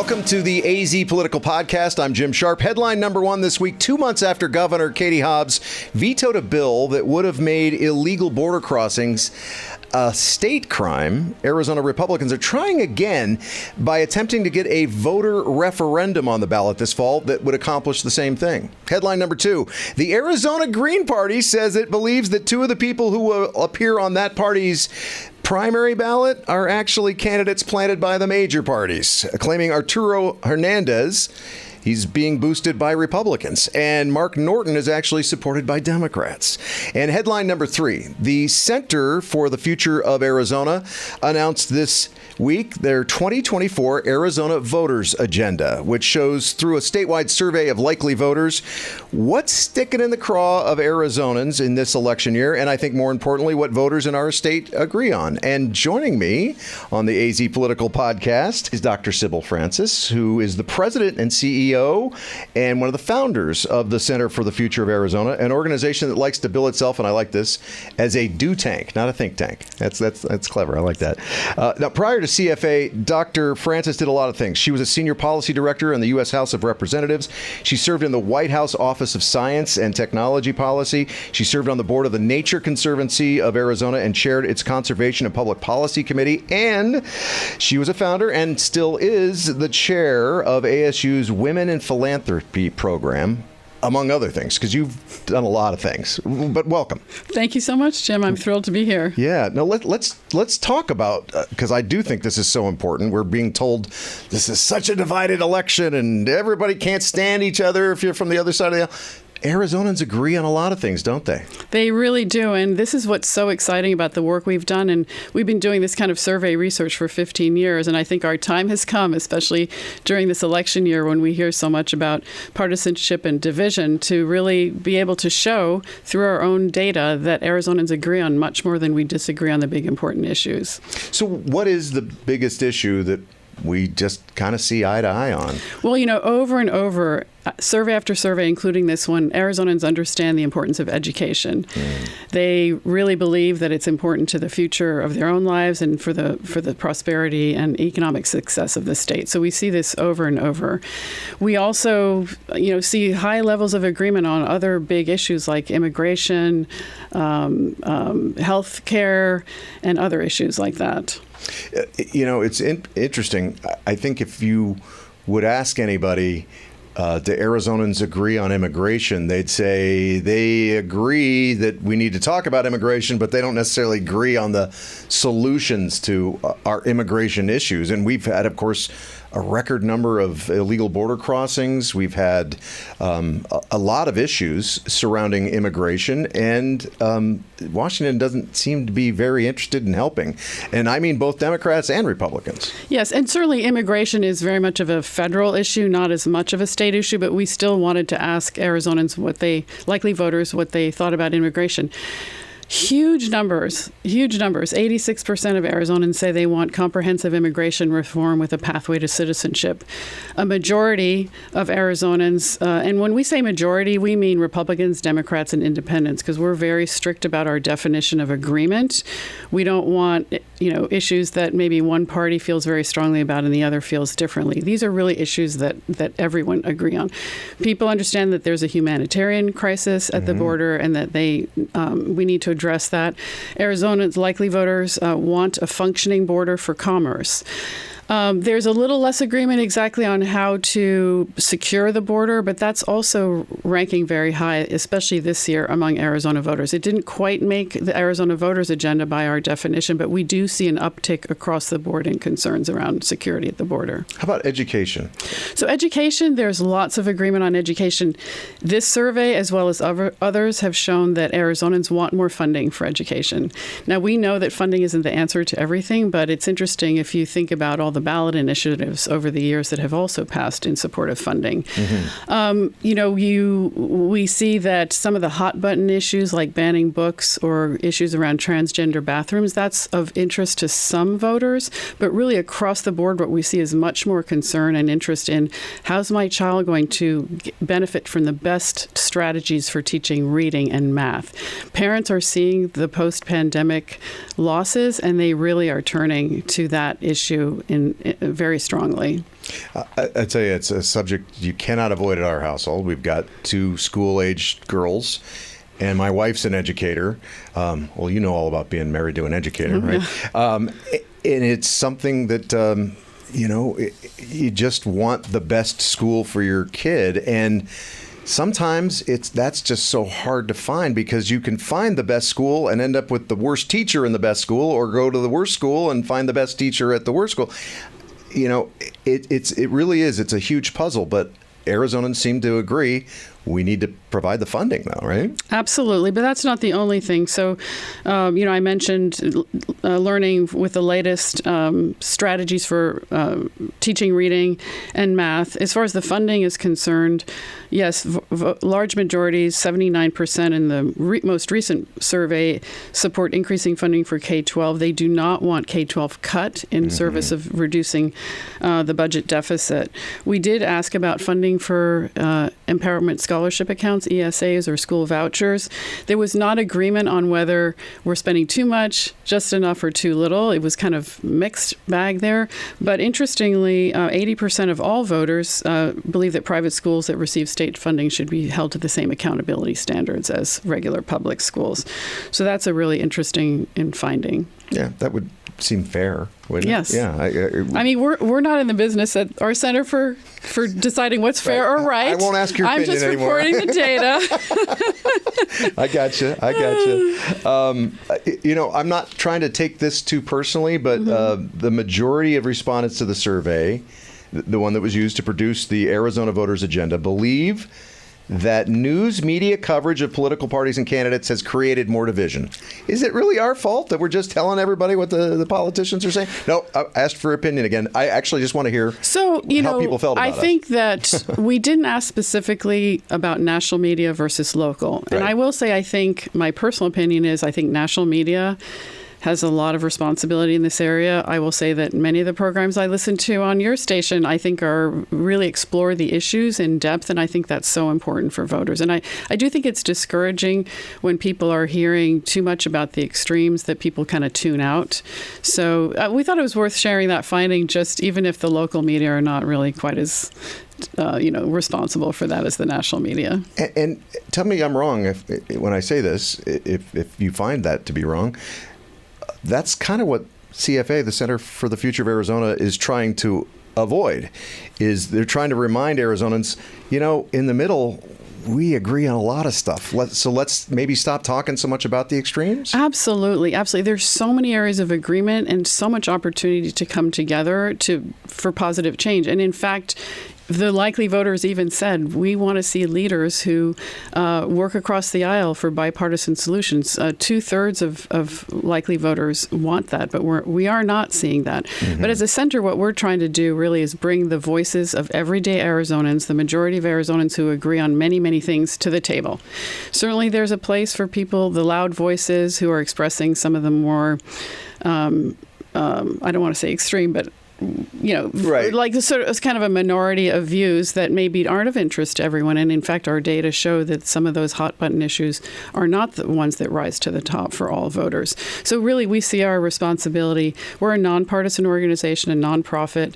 Welcome to the AZ Political Podcast. I'm Jim Sharpe. Headline number one this week: 2 months after Governor Katie Hobbs vetoed a bill that would have made illegal border crossings a state crime, Arizona Republicans are trying again by attempting to get a voter referendum on the ballot this fall that would accomplish the same thing. Headline number two: the Arizona Green Party says it believes that two of the people who will appear on that party's primary ballot are actually candidates planted by the major parties, claiming Arturo Hernandez, he's being boosted by Republicans, and Mark Norton is actually supported by Democrats. And headline number three: the Center for the Future of Arizona announced this week their 2024 Arizona Voters Agenda, which shows through a statewide survey of likely voters what's sticking in the craw of Arizonans in this election year, and I think more importantly, what voters in our state agree on. And joining me on the AZ Political Podcast is Dr. Sybil Francis, who is the president and CEO and one of the founders of the Center for the Future of Arizona, an organization that likes to bill itself, and I like this, as a do tank, not a think tank. That's clever. I like that. Now, prior to CFA, Dr. Francis did a lot of things. She was a senior policy director in the U.S. House of Representatives. She served in the White House Office of Science and Technology Policy. She served on the board of the Nature Conservancy of Arizona and chaired its Conservation and Public Policy Committee. And she was a founder and still is the chair of ASU's Women in Philanthropy program, among other things, because you've done a lot of things. But welcome. Thank you so much, Jim. I'm thrilled to be here. Yeah. No, let's talk about, because I do think this is so important. We're being told this is such a divided election and everybody can't stand each other if you're from the other side of the aisle. Arizonans agree on a lot of things, don't they? They really do. And this is what's so exciting about the work we've done. And we've been doing this kind of survey research for 15 years. And I think our time has come, especially during this election year when we hear so much about partisanship and division, to really be able to show through our own data that Arizonans agree on much more than we disagree on the big important issues. So what is the biggest issue that we just kind of see eye to eye on? Well, over and over, survey after survey, including this one, Arizonans understand the importance of education. They really believe that it's important to the future of their own lives and for the prosperity and economic success of the state. So we see this over and over. We also, see high levels of agreement on other big issues like immigration, health care, and other issues like that. It's interesting. I think if you would ask anybody, do Arizonans agree on immigration, they'd say they agree that we need to talk about immigration, but they don't necessarily agree on the solutions to our immigration issues. And we've had, of course, a record number of illegal border crossings. We've had a lot of issues surrounding immigration, and Washington doesn't seem to be very interested in helping. And I mean both Democrats and Republicans. Yes, and certainly immigration is very much of a federal issue, not as much of a state issue, but we still wanted to ask Arizonans likely voters, what they thought about immigration. Huge numbers. 86% of Arizonans say they want comprehensive immigration reform with a pathway to citizenship. A majority of Arizonans, and when we say majority, we mean Republicans, Democrats, and independents, because we're very strict about our definition of agreement. We don't want, issues that maybe one party feels very strongly about and the other feels differently. These are really issues that everyone agree on. People understand that there's a humanitarian crisis at the border and that we need to address that. Arizona's likely voters want a functioning border for commerce. There's a little less agreement exactly on how to secure the border, but that's also ranking very high, especially this year among Arizona voters. It didn't quite make the Arizona Voters Agenda by our definition, but we do see an uptick across the board in concerns around security at the border. How about education? So education, there's lots of agreement on education. This survey, as well as others, have shown that Arizonans want more funding for education. Now, we know that funding isn't the answer to everything, but it's interesting if you think about all the ballot initiatives over the years that have also passed in support of funding. We see that some of the hot button issues like banning books or issues around transgender bathrooms, that's of interest to some voters, but really across the board what we see is much more concern and interest in how's my child going to benefit from the best strategies for teaching reading and math. Parents are seeing the post-pandemic losses and they really are turning to that issue very strongly. I tell you, it's a subject you cannot avoid at our household. We've got 2 school-aged girls, and my wife's an educator. Well, you know all about being married to an educator, right? And it's something that, you just want the best school for your kid. And sometimes that's just so hard to find, because you can find the best school and end up with the worst teacher in the best school, or go to the worst school and find the best teacher at the worst school. It really is. It's a huge puzzle, but Arizonans seem to agree we need to provide the funding now, right? Absolutely, but that's not the only thing. So, I mentioned learning with the latest strategies for teaching reading and math. As far as the funding is concerned, yes, large majorities, 79% in the most recent survey, support increasing funding for K-12. They do not want K-12 cut in service of reducing the budget deficit. We did ask about funding for empowerment scholarship accounts, ESAs, or school vouchers. There was not agreement on whether we're spending too much, just enough, or too little. It was kind of mixed bag there. But interestingly, 80% of all voters believe that private schools that receive state funding should be held to the same accountability standards as regular public schools. So that's a really interesting finding. Yeah, that would seem fair, wouldn't yes. it? Yeah. I mean, we're not in the business at our center for deciding what's fair or right. I won't ask your opinion anymore. I'm just reporting the data. I gotcha. I'm not trying to take this too personally, but the majority of respondents to the survey, the one that was used to produce the Arizona Voters Agenda, believe that news media coverage of political parties and candidates has created more division. Is it really our fault that we're just telling everybody what the politicians are saying? No, I asked for opinion again. I actually just want to hear how people felt about it. I think that we didn't ask specifically about national media versus local. Right. And I will say, I think my personal opinion is I think national media has a lot of responsibility in this area. I will say that many of the programs I listen to on your station, I think, are really explore the issues in depth, and I think that's so important for voters. And I do think it's discouraging when people are hearing too much about the extremes that people kind of tune out. So we thought it was worth sharing that finding, just even if the local media are not really quite as responsible for that as the national media. And tell me I'm wrong when I say this, if you find that to be wrong. That's kind of what CFA, the Center for the Future of Arizona, is trying to avoid. Is they're trying to remind Arizonans, in the middle, we agree on a lot of stuff. So let's maybe stop talking so much about the extremes. Absolutely. There's so many areas of agreement and so much opportunity to come together for positive change. And in fact, the likely voters even said, we want to see leaders who work across the aisle for bipartisan solutions. 2/3 of likely voters want that, but we are not seeing that. But as a center, what we're trying to do really is bring the voices of everyday Arizonans, the majority of Arizonans who agree on many, many things, to the table. Certainly there's a place for people, the loud voices who are expressing some of the more, I don't want to say extreme, but right. Like it's kind of a minority of views that maybe aren't of interest to everyone. And in fact, our data show that some of those hot button issues are not the ones that rise to the top for all voters. So really, we see our responsibility. We're a nonpartisan organization, a nonprofit.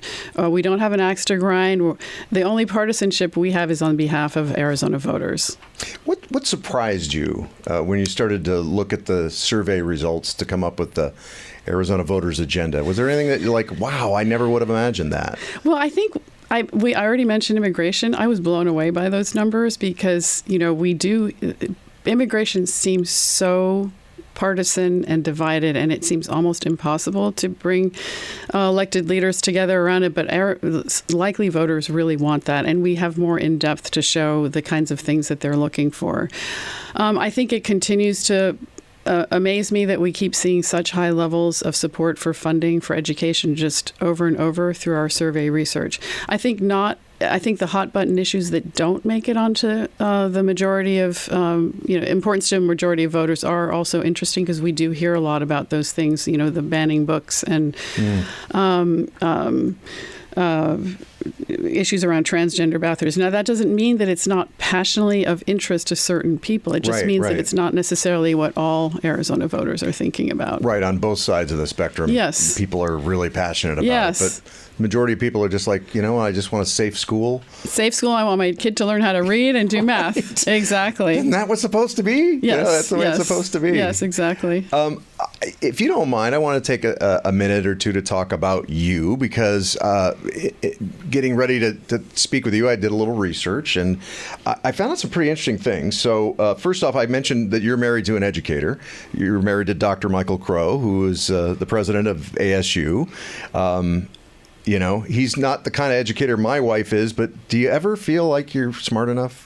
We don't have an axe to grind. The only partisanship we have is on behalf of Arizona voters. What surprised you when you started to look at the survey results to come up with the Arizona Voters Agenda? Was there anything that you're like, wow, I never would have imagined that? Well, I think I already mentioned immigration. I was blown away by those numbers because, immigration seems so partisan and divided, and it seems almost impossible to bring elected leaders together around it. But likely voters really want that, and we have more in depth to show the kinds of things that they're looking for. I think it continues to amaze me that we keep seeing such high levels of support for funding for education just over and over through our survey research. I think the hot button issues that don't make it onto the majority of, importance to a majority of voters are also interesting because we do hear a lot about those things, the banning books and issues around transgender bathrooms. Now, that doesn't mean that it's not passionately of interest to certain people. It just means that it's not necessarily what all Arizona voters are thinking about. Right, on both sides of the spectrum. Yes. People are really passionate about it. But the majority of people are just like, I just want a safe school. Safe school. I want my kid to learn how to read and do math. Exactly. Isn't that what's supposed to be? Yes. That's the way it's supposed to be. Yes, exactly. If you don't mind, I want to take a minute or two to talk about you, because getting ready to speak with you, I did a little research, and I found out some pretty interesting things. So first off, I mentioned that you're married to an educator. You're married to Dr. Michael Crow, who is the president of ASU. He's not the kind of educator my wife is, but do you ever feel like you're smart enough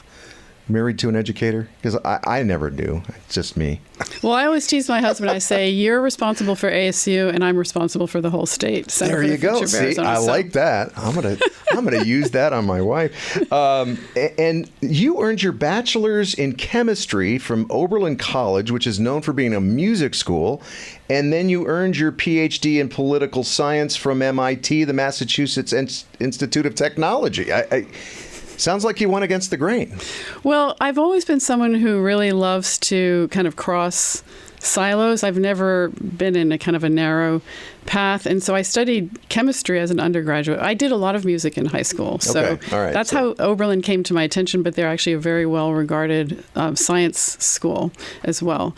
married to an educator? Because I never do. It's just me. Well, I always tease my husband. I say, you're responsible for ASU, and I'm responsible for the whole state. There you go. See, I like that. I'm gonna use that on my wife. And you earned your bachelor's in chemistry from Oberlin College, which is known for being a music school. And then you earned your Ph.D. in political science from MIT, the Massachusetts Institute of Technology. Sounds like you went against the grain. Well, I've always been someone who really loves to kind of cross silos. I've never been in a kind of a narrow path. And so I studied chemistry as an undergraduate. I did a lot of music in high school. So that's how Oberlin came to my attention, but they're actually a very well-regarded science school as well.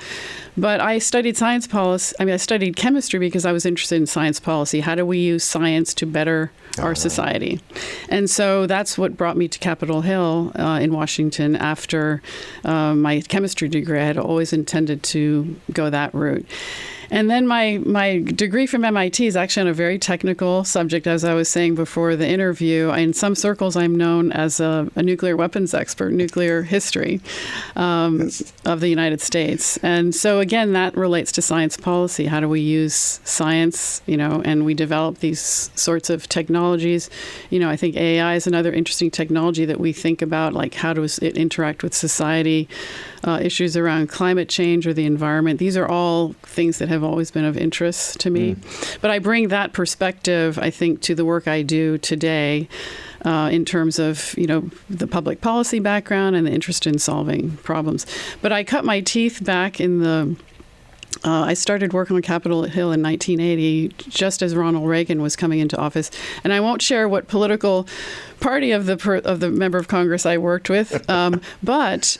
But I studied science policy. I studied chemistry because I was interested in science policy. How do we use science to better our society? And so that's what brought me to Capitol Hill in Washington after my chemistry degree. I had always intended to go that route. And then my degree from MIT is actually on a very technical subject, as I was saying before the interview. In some circles, I'm known as a nuclear weapons expert, nuclear history of the United States. And so, again, that relates to science policy. How do we use science, and we develop these sorts of technologies. I think AI is another interesting technology that we think about, like how does it interact with society, issues around climate change or the environment. These are all things that have always been of interest to me. But I bring that perspective, I think, to the work I do today in terms of, the public policy background and the interest in solving problems. But I cut my teeth back in the I started working on Capitol Hill in 1980, just as Ronald Reagan was coming into office. And I won't share what political party of the member of Congress I worked with, but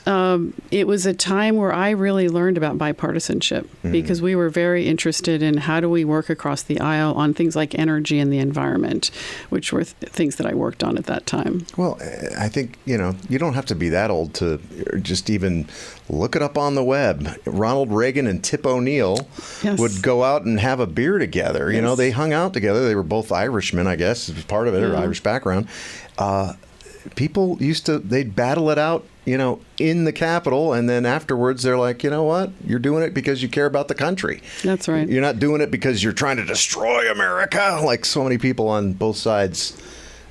it was a time where I really learned about bipartisanship because we were very interested in how do we work across the aisle on things like energy and the environment, which were things that I worked on at that time. Well, I think, you don't have to be that old to just even look it up on the web. Ronald Reagan and Tip O'Neill would go out and have a beer together. They hung out together. They were both Irishmen, I guess, part of it, or Irish background. People they'd battle it out, in the Capitol, and then afterwards they're like, you know what? You're doing it because you care about the country. That's right. You're not doing it because you're trying to destroy America, like so many people on both sides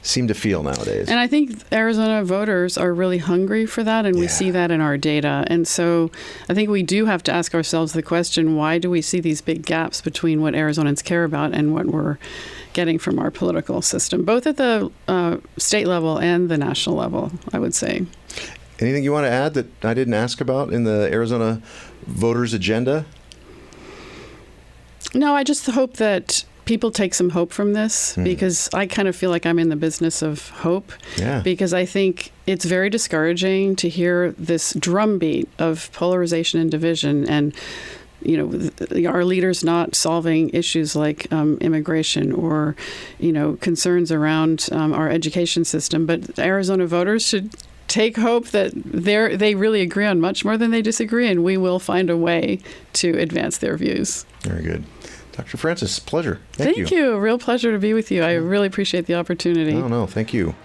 seem to feel nowadays. And I think Arizona voters are really hungry for that, and we see that in our data. And so I think we do have to ask ourselves the question, why do we see these big gaps between what Arizonans care about and what we're getting from our political system, both at the state level and the national level, I would say. Anything you want to add that I didn't ask about in the Arizona voters' agenda? No, I just hope that people take some hope from this because I kind of feel like I'm in the business of hope because I think it's very discouraging to hear this drumbeat of polarization and division and our leaders not solving issues like immigration or, concerns around our education system. But Arizona voters should take hope that they really agree on much more than they disagree, and we will find a way to advance their views. Very good. Dr. Francis, pleasure. Thank you. Real pleasure to be with you. I really appreciate the opportunity. No, thank you.